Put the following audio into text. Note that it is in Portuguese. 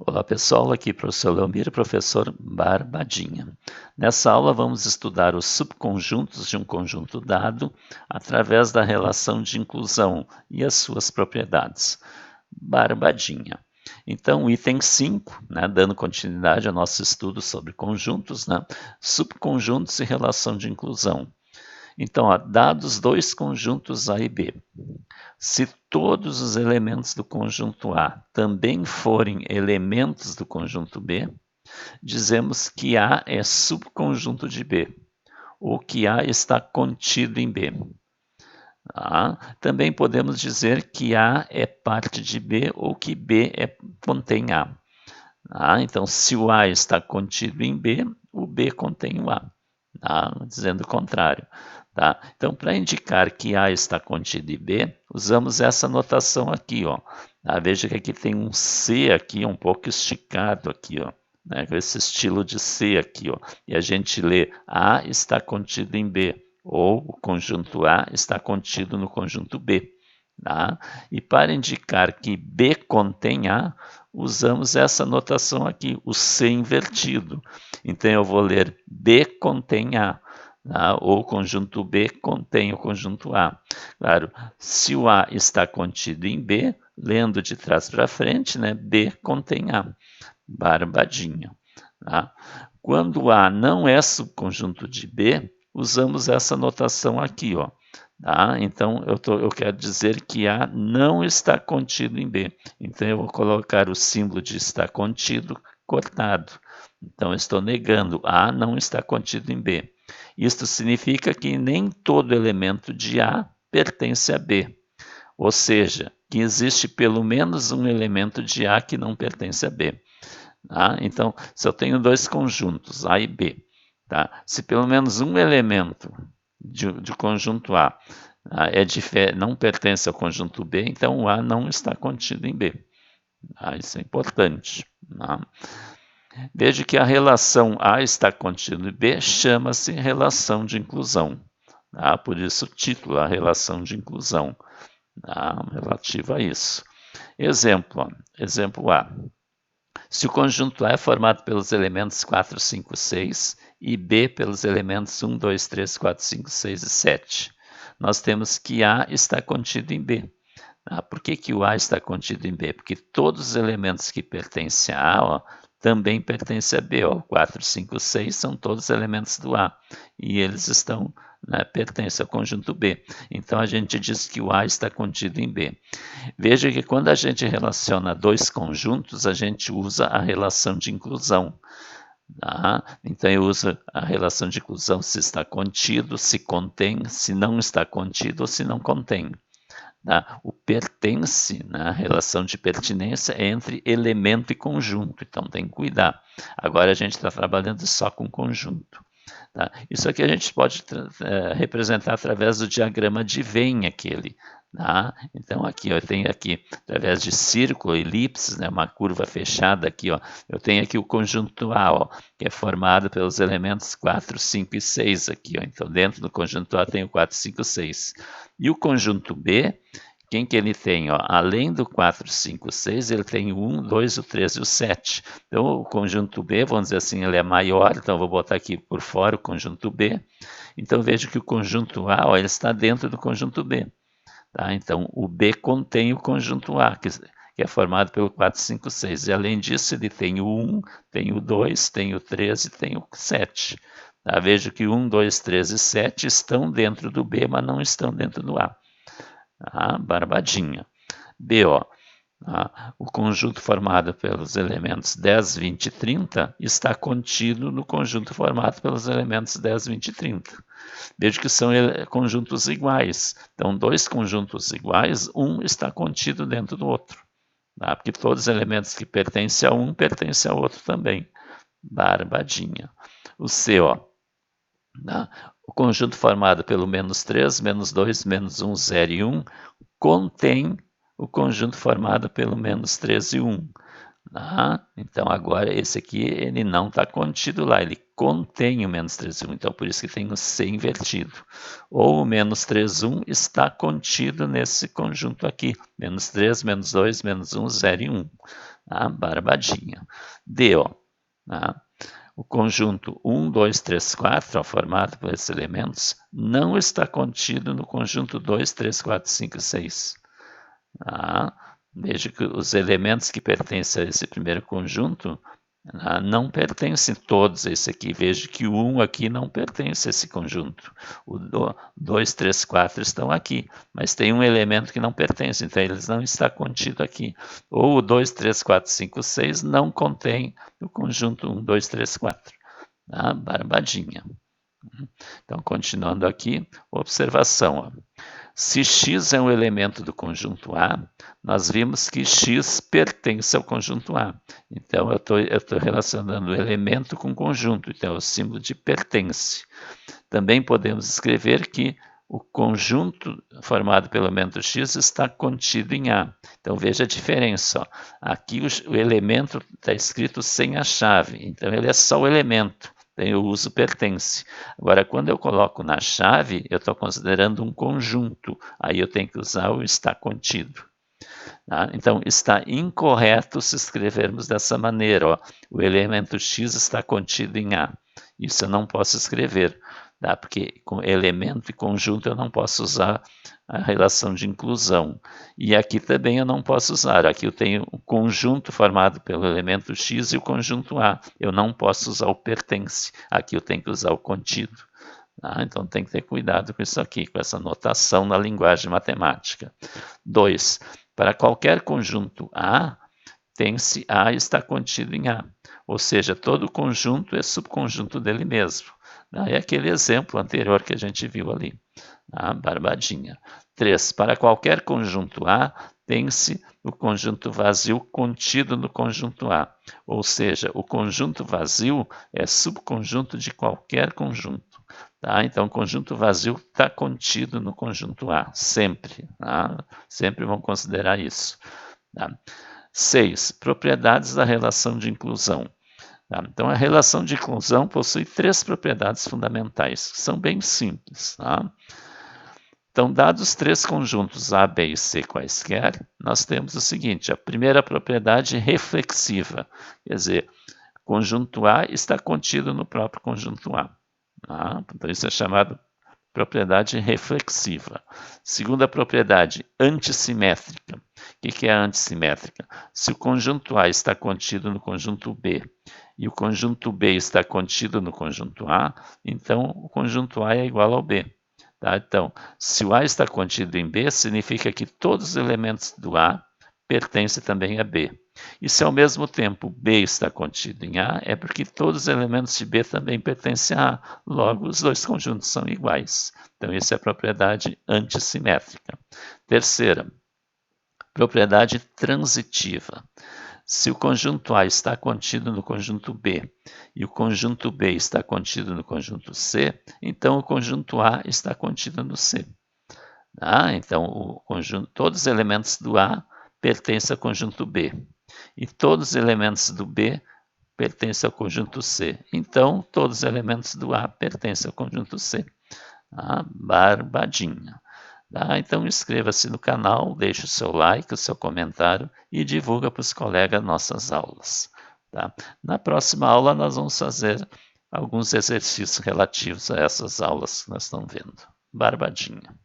Olá pessoal, aqui é o professor Leomir, professor Barbadinha. Nessa aula vamos estudar os subconjuntos de um conjunto dado através da relação de inclusão e as suas propriedades. Barbadinha. Então, item 5, dando continuidade ao nosso estudo sobre conjuntos, subconjuntos e relação de inclusão. Então, dados dois conjuntos A e B. Se todos os elementos do conjunto A também forem elementos do conjunto B, dizemos que A é subconjunto de B, ou que A está contido em B. Também podemos dizer que A é parte de B ou que B contém A. Então, se o A está contido em B, o B contém o A, dizendo o contrário. Então, para indicar que A está contido em B, usamos essa notação aqui. Veja que aqui tem um C aqui, um pouco esticado aqui, com esse estilo de C aqui. E a gente lê A está contido em B, ou o conjunto A está contido no conjunto B. E para indicar que B contém A, usamos essa notação aqui, o C invertido. Então, eu vou ler B contém A, ou o conjunto B contém o conjunto A. Claro, se o A está contido em B, lendo de trás para frente, B contém A. Barbadinha. Quando A não é subconjunto de B, usamos essa notação aqui, Então, eu quero dizer que A não está contido em B. Então, eu vou colocar o símbolo de está contido cortado. Então, eu estou negando, A não está contido em B. Isto significa que nem todo elemento de A pertence a B. Ou seja, que existe pelo menos um elemento de A que não pertence a B. Então, se eu tenho dois conjuntos, A e B, se pelo menos um elemento de conjunto A não pertence ao conjunto B, então o A não está contido em B. Isso é importante. Veja que a relação A está contido em B chama-se relação de inclusão. Por isso o título, a relação de inclusão, relativa a isso. Exemplo A. Se o conjunto A é formado pelos elementos 4, 5, 6 e B pelos elementos 1, 2, 3, 4, 5, 6 e 7, nós temos que A está contido em B. Por que o A está contido em B? Porque todos os elementos que pertencem a A também pertencem a B. 4, 5, 6 são todos elementos do A e eles pertencem ao conjunto B. Então, a gente diz que o A está contido em B. Veja que quando a gente relaciona dois conjuntos, a gente usa a relação de inclusão. Então, eu uso a relação de inclusão se está contido, se contém, se não está contido ou se não contém. O pertence, a relação de pertinência é entre elemento e conjunto, então tem que cuidar. Agora a gente está trabalhando só com conjunto. Isso aqui a gente pode representar através do diagrama de Venn aquele. Então aqui eu tenho aqui através de círculo, elipses, uma curva fechada aqui, eu tenho aqui o conjunto A, que é formado pelos elementos 4, 5 e 6 aqui, Então dentro do conjunto A tem o 4, 5, 6. E o conjunto B, quem que ele tem? Além do 4, 5, 6, ele tem o 1, 2, o 3 e o 7. Então, o conjunto B, vamos dizer assim, ele é maior, então eu vou botar aqui por fora o conjunto B. Então, veja que o conjunto A, ele está dentro do conjunto B. Então, o B contém o conjunto A, que é formado pelo 4, 5, 6. E, além disso, ele tem o 1, tem o 2, tem o 3 e tem o 7. Veja que 1, 2, 3 e 7 estão dentro do B, mas não estão dentro do A. Barbadinha. B, o conjunto formado pelos elementos 10, 20 e 30 está contido no conjunto formado pelos elementos 10, 20 e 30. Veja que são conjuntos iguais. Então, dois conjuntos iguais, um está contido dentro do outro. Porque todos os elementos que pertencem a um pertencem ao outro também. Barbadinha. O C, o conjunto formado pelo menos 3, menos 2, menos 1, 0 e 1 contém o conjunto formado pelo menos 3 e 1. Então, agora, esse aqui ele não está contido lá, ele contém o menos 3 e 1. Então, por isso que tem o C invertido. Ou o menos 3, 1 está contido nesse conjunto aqui. Menos 3, menos 2, menos 1, 0 e 1. Tá? Barbadinha. D, ó. Tá? O conjunto 1, 2, 3, 4, ó, formado por esses elementos, não está contido no conjunto 2, 3, 4, 5 e 6. Tá? Veja que os elementos que pertencem a esse primeiro conjunto não pertencem todos a esse aqui. Veja que o 1 aqui não pertence a esse conjunto. O 2, 3, 4 estão aqui, mas tem um elemento que não pertence, então eles não está contido aqui. Ou o 2, 3, 4, 5, 6 não contém o conjunto 1, 2, 3, 4. Tá? Barbadinha. Então, continuando aqui, observação. Ó. Se x é um elemento do conjunto A, nós vimos que x pertence ao conjunto A. Então, eu estou relacionando o elemento com o conjunto, então é o símbolo de pertence. Também podemos escrever que o conjunto formado pelo elemento x está contido em A. Então, veja a diferença. Ó. Aqui o elemento está escrito sem a chave, então ele é só o elemento. Eu uso pertence. Agora, quando eu coloco na chave, eu estou considerando um conjunto. Aí eu tenho que usar o está contido. Tá? Então, está incorreto se escrevermos dessa maneira. Ó. O elemento x está contido em A. Isso eu não posso escrever, tá? Porque com elemento e conjunto eu não posso usar a relação de inclusão. E aqui também eu não posso usar. Aqui eu tenho o conjunto formado pelo elemento x e o conjunto A. Eu não posso usar o pertence. Aqui eu tenho que usar o contido. Tá? Então tem que ter cuidado com isso aqui, com essa notação na linguagem matemática. 2. Para qualquer conjunto A, tem-se A está contido em A. Ou seja, todo conjunto é subconjunto dele mesmo. É aquele exemplo anterior que a gente viu ali. Barbadinha. 3. Para qualquer conjunto A, tem-se o conjunto vazio contido no conjunto A. Ou seja, o conjunto vazio é subconjunto de qualquer conjunto. Tá? Então, o conjunto vazio está contido no conjunto A, sempre. Tá? Sempre vão considerar isso. Tá? 6. Propriedades da relação de inclusão. Tá? Então, a relação de inclusão possui 3 propriedades fundamentais, que são bem simples. Tá? Então, dados 3 conjuntos A, B e C quaisquer, nós temos o seguinte, a primeira propriedade reflexiva, quer dizer, conjunto A está contido no próprio conjunto A. Tá? Então, isso é chamado propriedade reflexiva. Segunda propriedade, antissimétrica. O que é antissimétrica? Se o conjunto A está contido no conjunto B e o conjunto B está contido no conjunto A, então o conjunto A é igual ao B. Tá? Então, se o A está contido em B, significa que todos os elementos do A pertencem também a B. E se ao mesmo tempo B está contido em A, é porque todos os elementos de B também pertencem a A. Logo, os dois conjuntos são iguais. Então, essa é a propriedade antissimétrica. Terceira, propriedade transitiva. Se o conjunto A está contido no conjunto B e o conjunto B está contido no conjunto C, então o conjunto A está contido no C. Então, todos os elementos do A pertencem ao conjunto B e todos os elementos do B pertencem ao conjunto C. Então, todos os elementos do A pertencem ao conjunto C. Barbadinha. Então, inscreva-se no canal, deixe o seu like, o seu comentário e divulga para os colegas nossas aulas. Na próxima aula, nós vamos fazer alguns exercícios relativos a essas aulas que nós estamos vendo. Barbadinha.